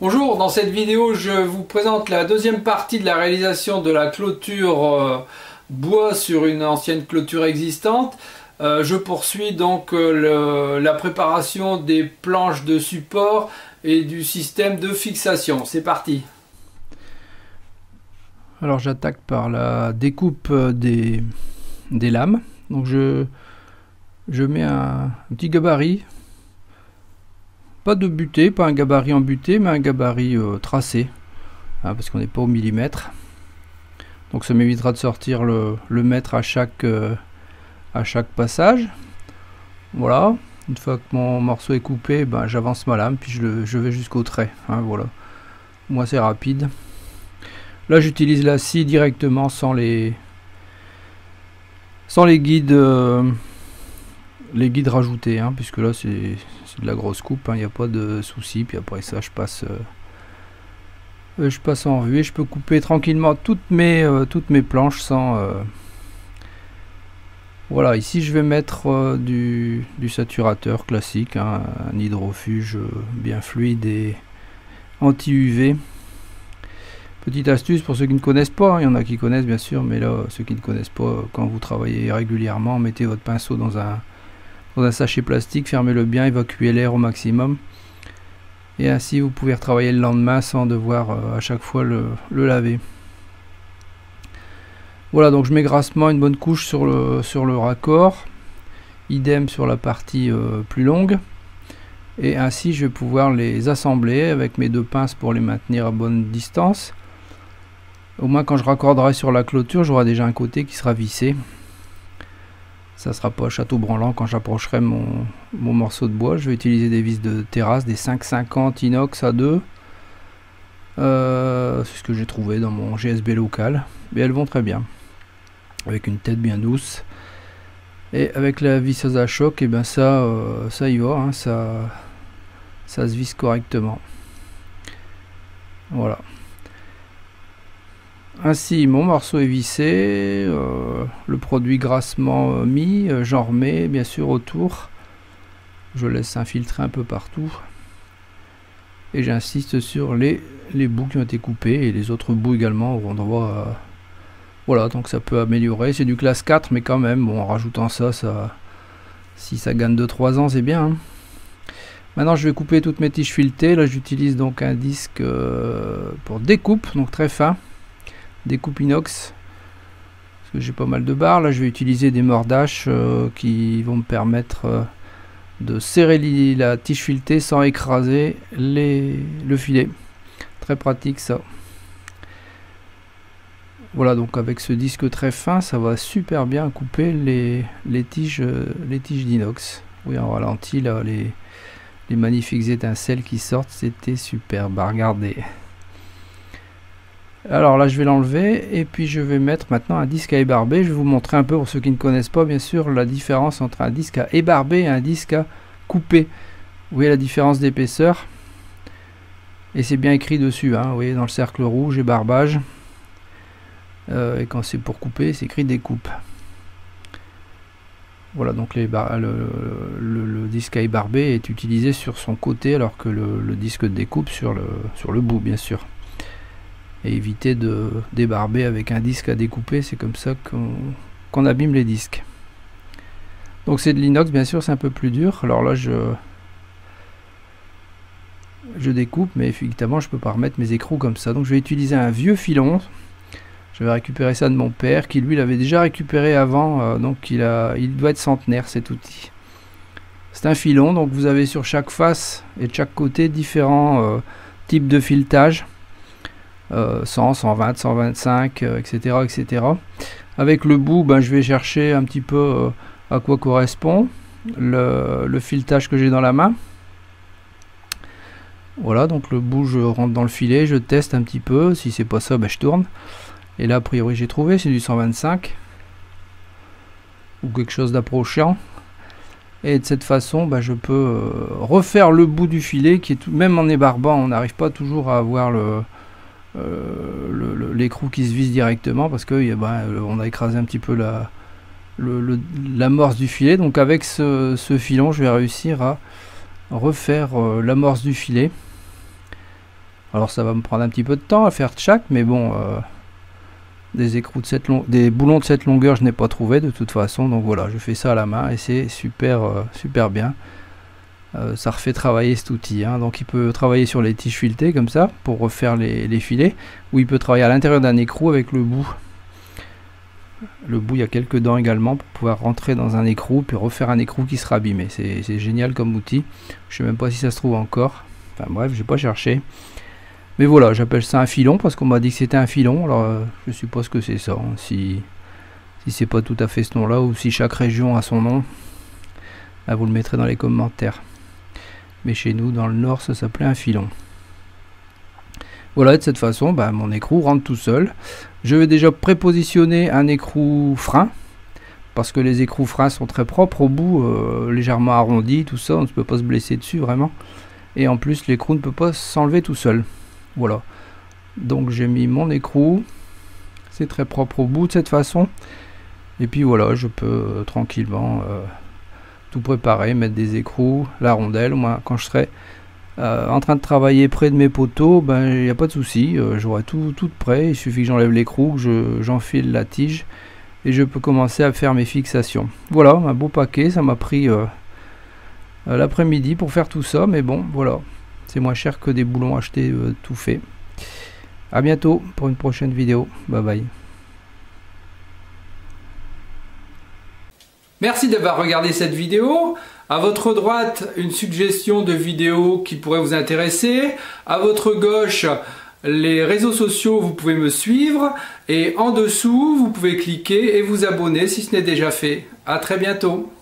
Bonjour, dans cette vidéo je vous présente la deuxième partie de la réalisation de la clôture bois sur une ancienne clôture existante. Je poursuis donc la préparation des planches de support et du système de fixation. C'est parti. Alors j'attaque par la découpe des lames. Donc je mets un petit gabarit. Pas de butée, pas un gabarit en butée, mais un gabarit tracé, hein, parce qu'on n'est pas au millimètre. Donc ça m'évitera de sortir le mètre à chaque passage. Voilà, une fois que mon morceau est coupé, ben, j'avance ma lame, puis je vais jusqu'au trait. Hein, voilà, moi c'est rapide. Là j'utilise la scie directement sans les guides. Les guides rajoutés, hein, puisque là c'est de la grosse coupe, il n'y a pas de souci. Puis après ça je passe en vue et je peux couper tranquillement toutes mes planches sans voilà. Ici je vais mettre du saturateur classique, hein, un hydrofuge bien fluide et anti-UV. Petite astuce pour ceux qui ne connaissent pas, il y en a qui connaissent bien sûr, mais là ceux qui ne connaissent pas, quand vous travaillez régulièrement, mettez votre pinceau dans un sachet plastique, fermez-le bien, évacuez l'air au maximum, et ainsi vous pouvez retravailler le lendemain sans devoir à chaque fois le laver. Voilà, donc je mets grassement une bonne couche sur le raccord, idem sur la partie plus longue, et ainsi je vais pouvoir les assembler avec mes deux pinces pour les maintenir à bonne distance. Au moins quand je raccorderai sur la clôture, j'aurai déjà un côté qui sera vissé. Ça sera pas château branlant quand j'approcherai mon morceau de bois. Je vais utiliser des vis de terrasse, des 5,50 inox à 2. C'est ce que j'ai trouvé dans mon GSB local. Mais elles vont très bien. Avec une tête bien douce. Et avec la visseuse à choc, et ben ça y va. Hein, ça se visse correctement. Voilà. Ainsi mon morceau est vissé, le produit grassement mis, j'en remets bien sûr autour, je laisse infiltrer un peu partout et j'insiste sur les bouts qui ont été coupés et les autres bouts également auront droit à... Voilà, donc ça peut améliorer, c'est du classe 4 mais quand même, bon, en rajoutant ça, si ça gagne 2-3 ans c'est bien, hein. Maintenant je vais couper toutes mes tiges filetées. Là j'utilise donc un disque pour découpe, donc très fin. Découpe inox, parce que j'ai pas mal de barres. Là je vais utiliser des mordaches qui vont me permettre de serrer la tige filetée sans écraser le filet. Très pratique ça. Voilà, donc avec ce disque très fin ça va super bien couper les tiges d'inox. Oui, en ralenti là, les magnifiques étincelles qui sortent, c'était superbe à regarder. Alors là je vais l'enlever et puis je vais mettre maintenant un disque à ébarber. Je vais vous montrer un peu, pour ceux qui ne connaissent pas bien sûr, la différence entre un disque à ébarber et un disque à couper. Vous voyez la différence d'épaisseur et c'est bien écrit dessus, hein, vous voyez dans le cercle rouge, ébarbage, et quand c'est pour couper c'est écrit découpe. Voilà, donc le disque à ébarber est utilisé sur son côté alors que le disque de découpe sur le bout bien sûr. Et éviter de débarber avec un disque à découper, c'est comme ça qu'on abîme les disques. Donc c'est de l'inox bien sûr, c'est un peu plus dur. Alors là je découpe, mais effectivement je peux pas remettre mes écrous comme ça. Donc je vais utiliser un vieux filon. Je vais récupérer ça de mon père qui lui l'avait déjà récupéré avant, donc il doit être centenaire cet outil. C'est un filon, donc vous avez sur chaque face et de chaque côté différents types de filetage. 100, 120, 125, etc., etc. Avec le bout, ben, je vais chercher un petit peu à quoi correspond le filetage que j'ai dans la main. Voilà, donc le bout, je rentre dans le filet, je teste un petit peu. Si c'est pas ça, ben, je tourne. Et là, a priori, j'ai trouvé, c'est du 125 ou quelque chose d'approchant. Et de cette façon, ben, je peux refaire le bout du filet qui est tout, même en ébarbant, on n'arrive pas toujours à avoir l'écrou qui se visse directement parce que on a écrasé un petit peu l'amorce du filet. Donc avec ce filon je vais réussir à refaire l'amorce du filet Alors ça va me prendre un petit peu de temps à faire chaque, mais bon, des boulons de cette longueur je n'ai pas trouvé de toute façon, donc voilà, je fais ça à la main et c'est super, super bien. Ça refait travailler cet outil, hein. Donc il peut travailler sur les tiges filetées comme ça pour refaire les filets, ou il peut travailler à l'intérieur d'un écrou avec le bout. Le bout, il y a quelques dents également pour pouvoir rentrer dans un écrou puis refaire un écrou qui sera abîmé. C'est génial comme outil. Je sais même pas si ça se trouve encore. Enfin bref, j'ai pas cherché. Mais voilà, j'appelle ça un filon parce qu'on m'a dit que c'était un filon. Alors je suppose que c'est ça. Hein. Si c'est pas tout à fait ce nom-là ou si chaque région a son nom, là, vous le mettrez dans les commentaires. Mais chez nous, dans le nord, ça s'appelait un filon. Voilà, de cette façon, bah, mon écrou rentre tout seul. Je vais déjà prépositionner un écrou frein, parce que les écrous freins sont très propres au bout, légèrement arrondis, tout ça, on ne peut pas se blesser dessus vraiment. Et en plus, l'écrou ne peut pas s'enlever tout seul. Voilà. Donc j'ai mis mon écrou, c'est très propre au bout de cette façon. Et puis voilà, je peux tranquillement tout préparer, mettre des écrous, la rondelle. Moi, quand je serai en train de travailler près de mes poteaux, ben il n'y a pas de souci, j'aurai tout prêt. Il suffit que j'enlève l'écrou, que j'enfile la tige et je peux commencer à faire mes fixations. Voilà, un beau paquet. Ça m'a pris l'après-midi pour faire tout ça, mais bon, voilà, c'est moins cher que des boulons achetés tout fait. À bientôt pour une prochaine vidéo. Bye bye. Merci d'avoir regardé cette vidéo. À votre droite, une suggestion de vidéo qui pourrait vous intéresser. À votre gauche, les réseaux sociaux, vous pouvez me suivre. Et en dessous, vous pouvez cliquer et vous abonner si ce n'est déjà fait. À très bientôt.